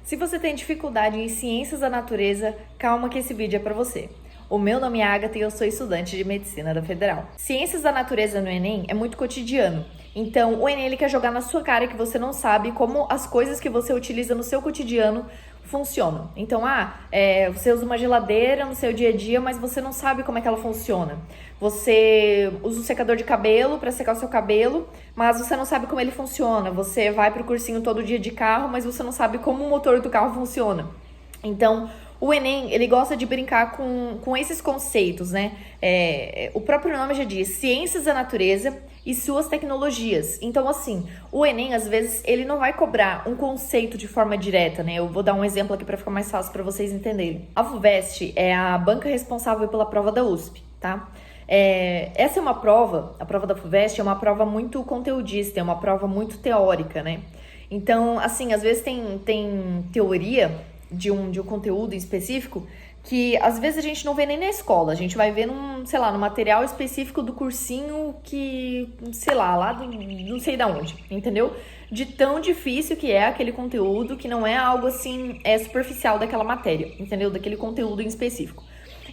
Se você tem dificuldade em ciências da natureza, calma que esse vídeo é para você. O meu nome é Agatha e eu sou estudante de medicina da Federal. Ciências da natureza no Enem é muito cotidiano. Então, o Enem ele quer jogar na sua cara que você não sabe como as coisas que você utiliza no seu cotidiano funcionam. Então, você usa uma geladeira no seu dia a dia, mas você não sabe como é que ela funciona. Você usa um secador de cabelo para secar o seu cabelo, mas você não sabe como ele funciona. Você vai para o cursinho todo dia de carro, mas você não sabe como o motor do carro funciona. Então, o Enem, ele gosta de brincar com esses conceitos, né? O próprio nome já diz, ciências da natureza e suas tecnologias. Então, assim, o Enem, às vezes, ele não vai cobrar um conceito de forma direta, né? Eu vou dar um exemplo aqui para ficar mais fácil para vocês entenderem. A FUVEST é a banca responsável pela prova da USP, tá? Essa é uma prova, a prova da FUVEST é uma prova muito conteudista, é uma prova muito teórica, né? Então, assim, às vezes tem teoria de um conteúdo em específico que às vezes a gente não vê nem na escola, a gente vai ver no material específico do cursinho que, lá não sei da onde, entendeu? De tão difícil que é aquele conteúdo, que não é algo assim, superficial daquela matéria, entendeu? Daquele conteúdo em específico.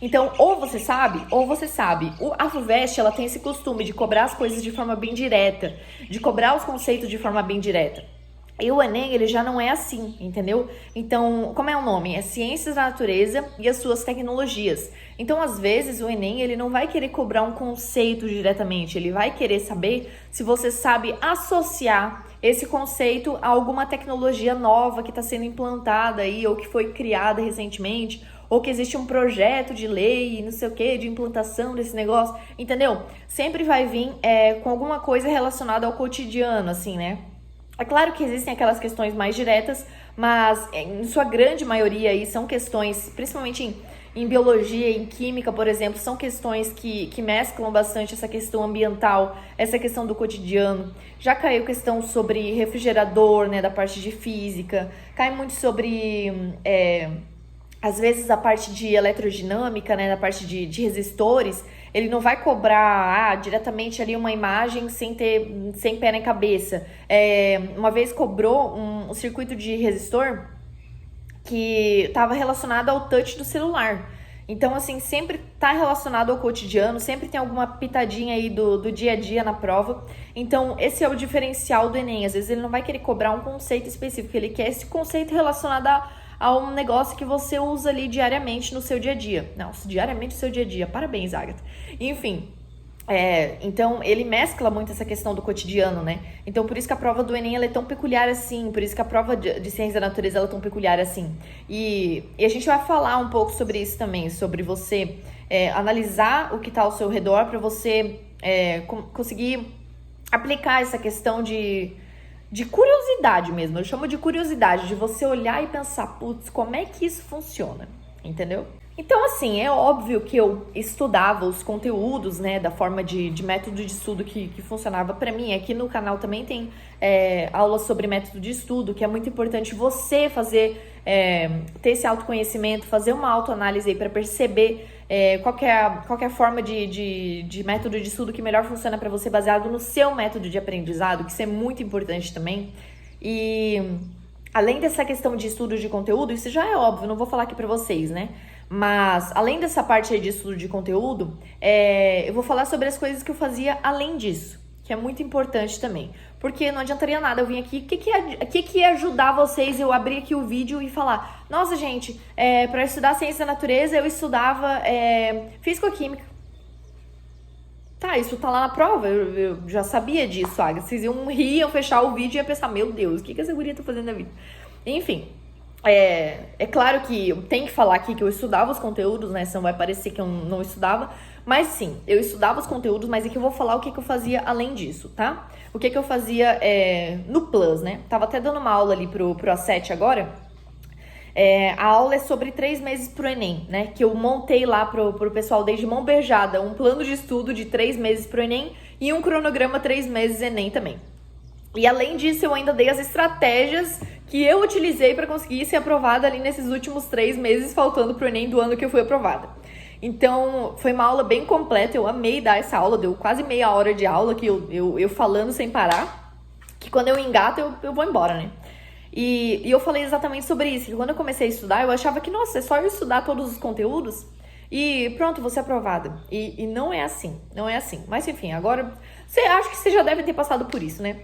Então, ou você sabe, ou você sabe. A FUVEST, ela tem esse costume de cobrar as coisas de forma bem direta, de cobrar os conceitos de forma bem direta. E o Enem, ele já não é assim, entendeu? Então, como é o nome? É Ciências da Natureza e as suas tecnologias. Então, às vezes, o Enem, ele não vai querer cobrar um conceito diretamente, ele vai querer saber se você sabe associar esse conceito a alguma tecnologia nova que está sendo implantada aí, ou que foi criada recentemente, ou que existe um projeto de lei, não sei o que, de implantação desse negócio, entendeu? Sempre vai vir com alguma coisa relacionada ao cotidiano, assim, né? É claro que existem aquelas questões mais diretas, mas em sua grande maioria aí são questões, principalmente em biologia, em química, por exemplo, são questões que mesclam bastante essa questão ambiental, essa questão do cotidiano. Já caiu questão sobre refrigerador, né, da parte de física, cai muito sobre às vezes a parte de eletrodinâmica, né, na parte de resistores, ele não vai cobrar diretamente ali uma imagem sem pé nem cabeça. Uma vez cobrou um circuito de resistor que estava relacionado ao touch do celular. Então, assim, sempre está relacionado ao cotidiano, sempre tem alguma pitadinha aí do dia a dia na prova. Então, esse é o diferencial do Enem. Às vezes ele não vai querer cobrar um conceito específico, ele quer esse conceito relacionado a um negócio que você usa ali diariamente no seu dia a dia. Nossa, diariamente no seu dia a dia. Parabéns, Agatha. Enfim, então ele mescla muito essa questão do cotidiano, né? Então por isso que a prova do Enem ela é tão peculiar assim, por isso que a prova de ciência da natureza ela é tão peculiar assim. E a gente vai falar um pouco sobre isso também, sobre você analisar o que está ao seu redor para você conseguir aplicar essa questão de curiosidade mesmo. Eu chamo de curiosidade, de você olhar e pensar, putz, como é que isso funciona? Entendeu? Então, assim, é óbvio que eu estudava os conteúdos, né, da forma de método de estudo que funcionava para mim. Aqui no canal também tem aulas sobre método de estudo, que é muito importante você ter esse autoconhecimento, fazer uma autoanálise aí para perceber qual que é a forma de método de estudo que melhor funciona para você, baseado no seu método de aprendizado, que isso é muito importante também. E além dessa questão de estudo de conteúdo, isso já é óbvio, não vou falar aqui para vocês, né? Mas, além dessa parte aí de estudo de conteúdo, eu vou falar sobre as coisas que eu fazia além disso, que é muito importante também. Porque não adiantaria nada eu vir aqui, o que ia ajudar vocês eu abrir aqui o vídeo e falar, nossa, gente, para estudar ciência da natureza eu estudava físico-química. Tá, isso tá lá na prova, eu já sabia disso, Agatha. Vocês iam rir, iam fechar o vídeo e iam pensar, meu Deus, o que essa guria tá fazendo na vida? Enfim, é claro que eu tenho que falar aqui que eu estudava os conteúdos, né? Senão vai parecer que eu não estudava. Mas sim, eu estudava os conteúdos, mas aqui eu vou falar o que eu fazia além disso, tá? O que eu fazia no Plus, né? Tava até dando uma aula ali pro A7 agora. A aula é sobre 3 meses pro Enem, né? Que eu montei lá pro pessoal desde mão beijada, um plano de estudo de 3 meses pro Enem e um cronograma 3 meses Enem também. E além disso, eu ainda dei as estratégias que eu utilizei para conseguir ser aprovada ali nesses últimos 3 meses, faltando pro Enem do ano que eu fui aprovada. Então, foi uma aula bem completa, eu amei dar essa aula, deu quase meia hora de aula, que eu falando sem parar, que quando eu engato, eu vou embora, né? E eu falei exatamente sobre isso, que quando eu comecei a estudar, eu achava que, nossa, é só eu estudar todos os conteúdos e pronto, vou ser aprovada. E não é assim, não é assim. Mas enfim, agora, acho que você já deve ter passado por isso, né?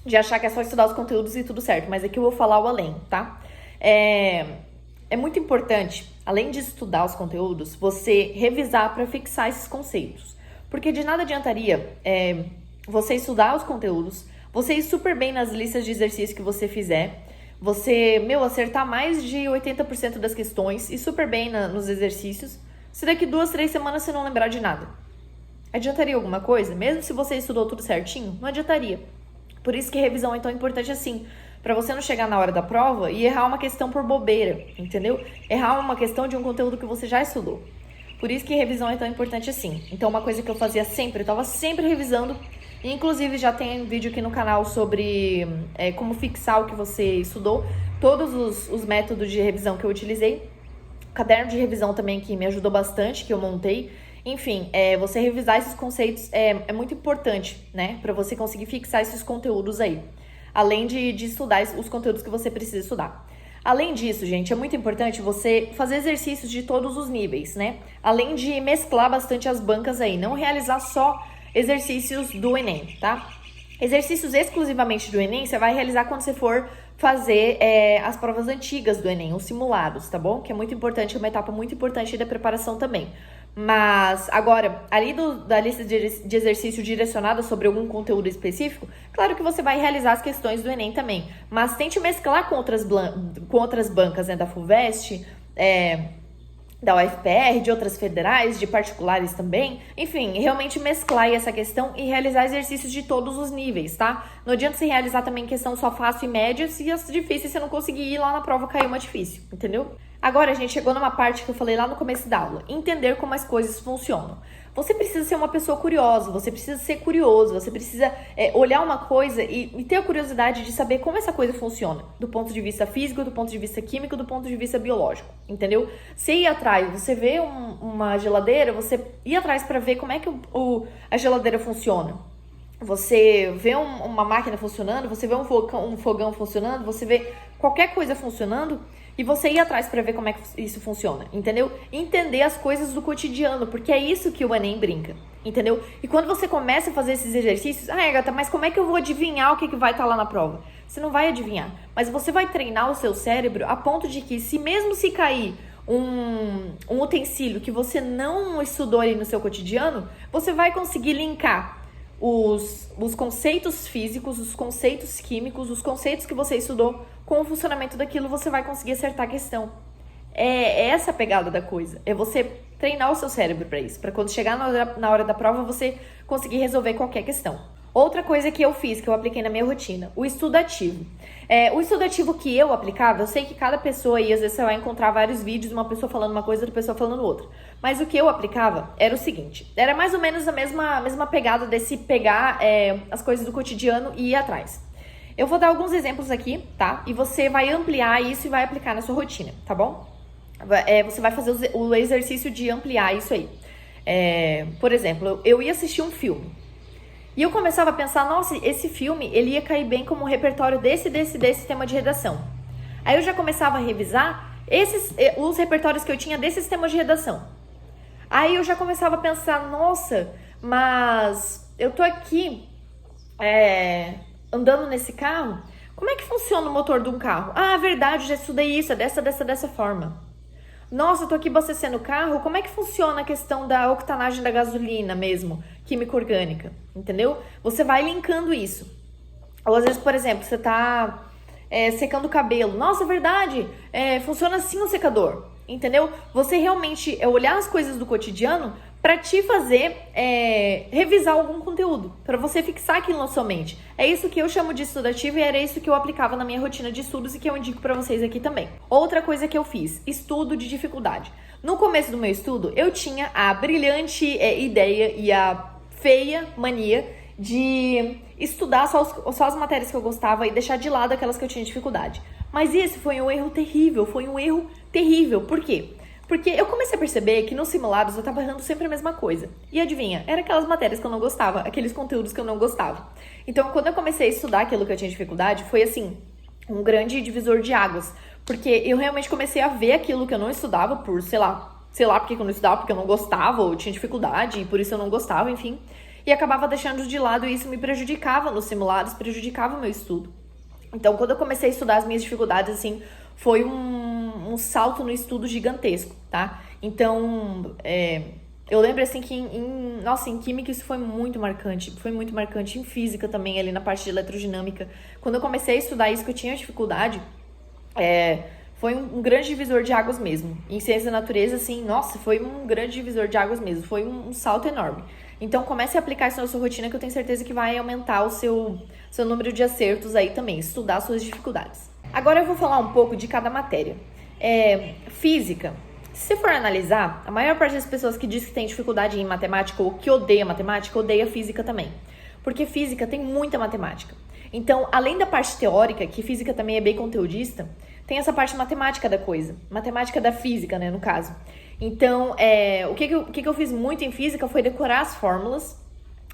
De achar que é só estudar os conteúdos e tudo certo, mas aqui eu vou falar o além, tá? É muito importante, além de estudar os conteúdos, você revisar para fixar esses conceitos. Porque de nada adiantaria você estudar os conteúdos, você ir super bem nas listas de exercícios que você fizer, você, acertar mais de 80% das questões e super bem nos exercícios, se daqui 2, 3 semanas você não lembrar de nada. Adiantaria alguma coisa? Mesmo se você estudou tudo certinho, não adiantaria. Por isso que revisão é tão importante assim, para você não chegar na hora da prova e errar uma questão por bobeira, entendeu? Errar uma questão de um conteúdo que você já estudou. Por isso que revisão é tão importante assim. Então, uma coisa que eu fazia sempre, eu estava sempre revisando, e inclusive já tem vídeo aqui no canal sobre como fixar o que você estudou, todos os métodos de revisão que eu utilizei, caderno de revisão também que me ajudou bastante, que eu montei. Enfim, você revisar esses conceitos é muito importante, né? Para você conseguir fixar esses conteúdos aí. Além de estudar os conteúdos que você precisa estudar. Além disso, gente, é muito importante você fazer exercícios de todos os níveis, né? Além de mesclar bastante as bancas aí. Não realizar só exercícios do Enem, tá? Exercícios exclusivamente do Enem, você vai realizar quando você for fazer as provas antigas do Enem, os simulados, tá bom? Que é muito importante, é uma etapa muito importante da preparação também. Mas, agora, ali da lista de exercício direcionada sobre algum conteúdo específico, claro que você vai realizar as questões do Enem também. Mas tente mesclar com outras bancas, né, da FUVEST, da UFPR, de outras federais, de particulares também. Enfim, realmente mesclar essa questão e realizar exercícios de todos os níveis, tá? Não adianta você realizar também questão só fácil e média, se as difíceis você não conseguir ir lá na prova cair uma difícil, entendeu? Agora, a gente chegou numa parte que eu falei lá no começo da aula, entender como as coisas funcionam. Você precisa ser uma pessoa curiosa, você precisa ser curioso, você precisa olhar uma coisa e ter a curiosidade de saber como essa coisa funciona, do ponto de vista físico, do ponto de vista químico, do ponto de vista biológico, entendeu? Você ir atrás, você vê uma geladeira, você ir atrás para ver como é que a geladeira funciona. Você vê uma máquina funcionando, você vê um fogão funcionando, você vê qualquer coisa funcionando e você ir atrás para ver como é que isso funciona, entendeu? Entender as coisas do cotidiano, porque é isso que o Enem brinca, entendeu? E quando você começa a fazer esses exercícios, Agatha, mas como é que eu vou adivinhar o que vai estar lá na prova? Você não vai adivinhar, mas você vai treinar o seu cérebro a ponto de que, mesmo se cair um utensílio que você não estudou ali no seu cotidiano, você vai conseguir linkar os conceitos físicos, os conceitos químicos, os conceitos que você estudou com o funcionamento daquilo, você vai conseguir acertar a questão. É essa a pegada da coisa. É você treinar o seu cérebro para isso, para quando chegar na hora da prova, você conseguir resolver qualquer questão. Outra coisa que eu fiz, que eu apliquei na minha rotina, o estudo ativo. O estudo ativo que eu aplicava, eu sei que cada pessoa aí, às vezes você vai encontrar vários vídeos, uma pessoa falando uma coisa, outra pessoa falando outra. Mas o que eu aplicava era o seguinte, era mais ou menos a mesma pegada desse pegar as coisas do cotidiano e ir atrás. Eu vou dar alguns exemplos aqui, tá? E você vai ampliar isso e vai aplicar na sua rotina, tá bom? Você vai fazer o exercício de ampliar isso aí. Por exemplo, eu ia assistir um filme. E eu começava a pensar, nossa, esse filme, ele ia cair bem como repertório desse tema de redação. Aí eu já começava a revisar os repertórios que eu tinha desses temas de redação. Aí eu já começava a pensar, nossa, mas eu tô aqui andando nesse carro, como é que funciona o motor de um carro? Ah, verdade, já estudei isso, é dessa forma. Nossa, eu tô aqui abastecendo o carro, como é que funciona a questão da octanagem da gasolina mesmo, química orgânica, entendeu? Você vai linkando isso. Ou às vezes, por exemplo, você tá secando o cabelo. Nossa, é verdade, funciona assim o secador, entendeu? Você realmente olhar as coisas do cotidiano para te fazer revisar algum conteúdo, para você fixar aquilo na sua mente. É isso que eu chamo de estudo ativo e era isso que eu aplicava na minha rotina de estudos e que eu indico para vocês aqui também. Outra coisa que eu fiz, estudo de dificuldade. No começo do meu estudo, eu tinha a brilhante ideia e a feia mania de estudar só as matérias que eu gostava e deixar de lado aquelas que eu tinha dificuldade. Mas isso foi um erro terrível, Por quê? Porque eu comecei a perceber que nos simulados eu tava errando sempre a mesma coisa. E adivinha, era aquelas matérias que eu não gostava, aqueles conteúdos que eu não gostava. Então, quando eu comecei a estudar aquilo que eu tinha dificuldade, foi assim, um grande divisor de águas, porque eu realmente comecei a ver aquilo que eu não estudava por, sei lá porque eu não estudava, porque eu não gostava, ou tinha dificuldade, e por isso eu não gostava, enfim, e acabava deixando de lado e isso me prejudicava nos simulados, prejudicava o meu estudo. Então, quando eu comecei a estudar as minhas dificuldades, assim, foi um salto no estudo gigantesco, tá? Então, eu lembro, assim, que em química isso foi muito marcante, em física também, ali na parte de eletrodinâmica. Quando eu comecei a estudar isso, que eu tinha dificuldade, foi um grande divisor de águas mesmo. Em ciência da natureza, assim, nossa, foi um grande divisor de águas mesmo, foi um salto enorme. Então, comece a aplicar isso na sua rotina, que eu tenho certeza que vai aumentar o seu número de acertos aí também, estudar suas dificuldades. Agora eu vou falar um pouco de cada matéria. Física. Se você for analisar, a maior parte das pessoas que diz que tem dificuldade em matemática ou que odeia matemática, odeia física também. Porque física tem muita matemática. Então, além da parte teórica, que física também é bem conteudista, tem essa parte matemática da coisa. Matemática da física, né, no caso. Então, o que eu fiz muito em física foi decorar as fórmulas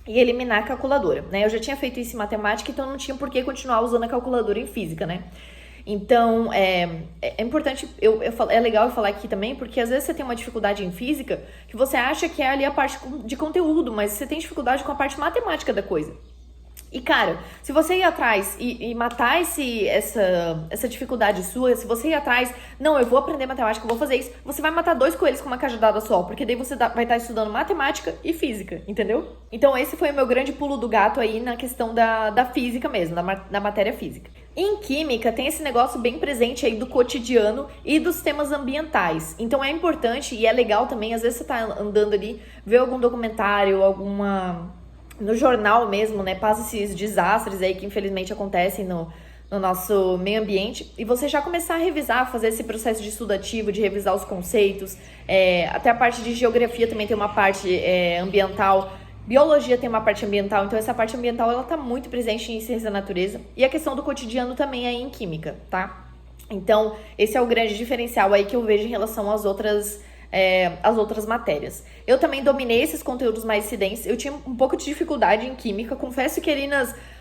e eliminar a calculadora, né? Eu já tinha feito isso em matemática, então não tinha por que continuar usando a calculadora em física, né? Então, é importante, é legal eu falar aqui também, porque às vezes você tem uma dificuldade em física que você acha que é ali a parte de conteúdo, mas você tem dificuldade com a parte matemática da coisa. E, cara, se você ir atrás e matar essa dificuldade sua, se você ir atrás, não, eu vou aprender matemática, eu vou fazer isso, você vai matar 2 coelhos com uma cajadada só, porque daí você vai estar estudando matemática e física, entendeu? Então, esse foi o meu grande pulo do gato aí na questão da física mesmo, da matéria física. Em química, tem esse negócio bem presente aí do cotidiano e dos temas ambientais. Então, é importante e é legal também, às vezes você tá andando ali, vê algum documentário, no jornal mesmo, né, passa esses desastres aí que infelizmente acontecem no nosso meio ambiente, e você já começar a revisar, fazer esse processo de estudo ativo, de revisar os conceitos, até a parte de geografia também tem uma parte ambiental, biologia tem uma parte ambiental, então essa parte ambiental ela tá muito presente em ciência da natureza, e a questão do cotidiano também aí em química, tá? Então, esse é o grande diferencial aí que eu vejo em relação às outras matérias. Eu também dominei esses conteúdos mais incidentes. Eu tinha um pouco de dificuldade em química. Confesso que ali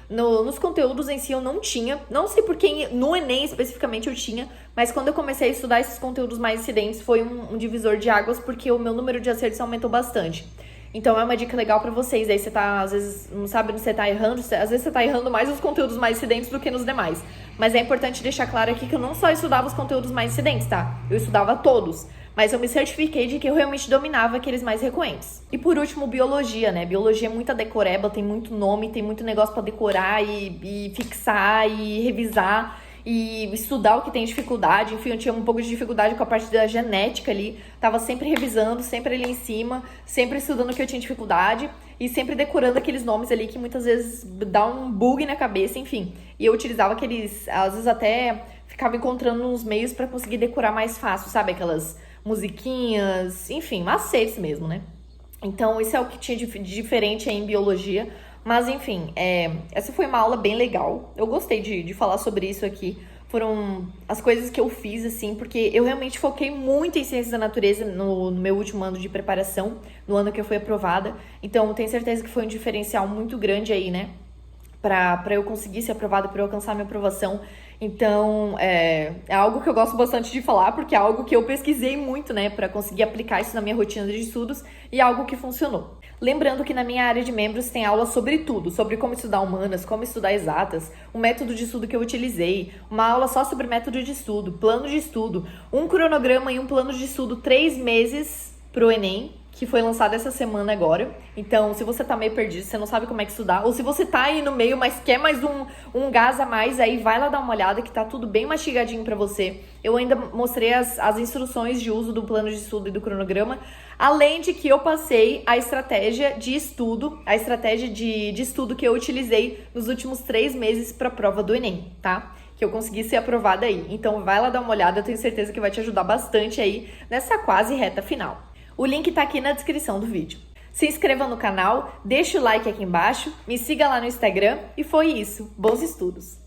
nos conteúdos em si eu não tinha. Não sei porque no Enem especificamente eu tinha. Mas quando eu comecei a estudar esses conteúdos mais incidentes foi um divisor de águas, porque o meu número de acertos aumentou bastante. Então é uma dica legal pra vocês. Aí você tá, às vezes, não sabe onde você tá errando. Às vezes você tá errando mais nos conteúdos mais incidentes do que nos demais. Mas é importante deixar claro aqui que eu não só estudava os conteúdos mais incidentes, tá? Eu estudava todos. Mas eu me certifiquei de que eu realmente dominava aqueles mais recorrentes. E por último, biologia, né? Biologia é muita decoreba, tem muito nome, tem muito negócio pra decorar e fixar e revisar e estudar o que tem dificuldade. Enfim, eu tinha um pouco de dificuldade com a parte da genética ali. Tava sempre revisando, sempre ali em cima, sempre estudando o que eu tinha dificuldade e sempre decorando aqueles nomes ali que muitas vezes dá um bug na cabeça, enfim. E eu utilizava aqueles, às vezes até ficava encontrando uns meios pra conseguir decorar mais fácil, sabe? Aquelas musiquinhas, enfim, macetes mesmo, né? Então, isso é o que tinha de diferente aí em biologia. Mas, enfim, essa foi uma aula bem legal. Eu gostei de falar sobre isso aqui. Foram as coisas que eu fiz, assim, porque eu realmente foquei muito em ciências da natureza no meu último ano de preparação, no ano que eu fui aprovada. Então, tenho certeza que foi um diferencial muito grande aí, né? Pra eu conseguir ser aprovada, pra eu alcançar minha aprovação. Então, é algo que eu gosto bastante de falar, porque é algo que eu pesquisei muito, né, pra conseguir aplicar isso na minha rotina de estudos, e é algo que funcionou. Lembrando que na minha área de membros tem aula sobre tudo, sobre como estudar humanas, como estudar exatas, o método de estudo que eu utilizei, uma aula só sobre método de estudo, plano de estudo, um cronograma e um plano de estudo 3 meses pro Enem, que foi lançado essa semana agora. Então, se você tá meio perdido, você não sabe como é que estudar, ou se você tá aí no meio, mas quer mais um gás a mais, aí vai lá dar uma olhada que tá tudo bem mastigadinho pra você. Eu ainda mostrei as instruções de uso do plano de estudo e do cronograma, além de que eu passei a estratégia de estudo, de estudo que eu utilizei nos últimos 3 meses pra prova do Enem, tá? Que eu consegui ser aprovada aí. Então, vai lá dar uma olhada, eu tenho certeza que vai te ajudar bastante aí nessa quase reta final. O link tá aqui na descrição do vídeo. Se inscreva no canal, deixa o like aqui embaixo, me siga lá no Instagram e foi isso. Bons estudos!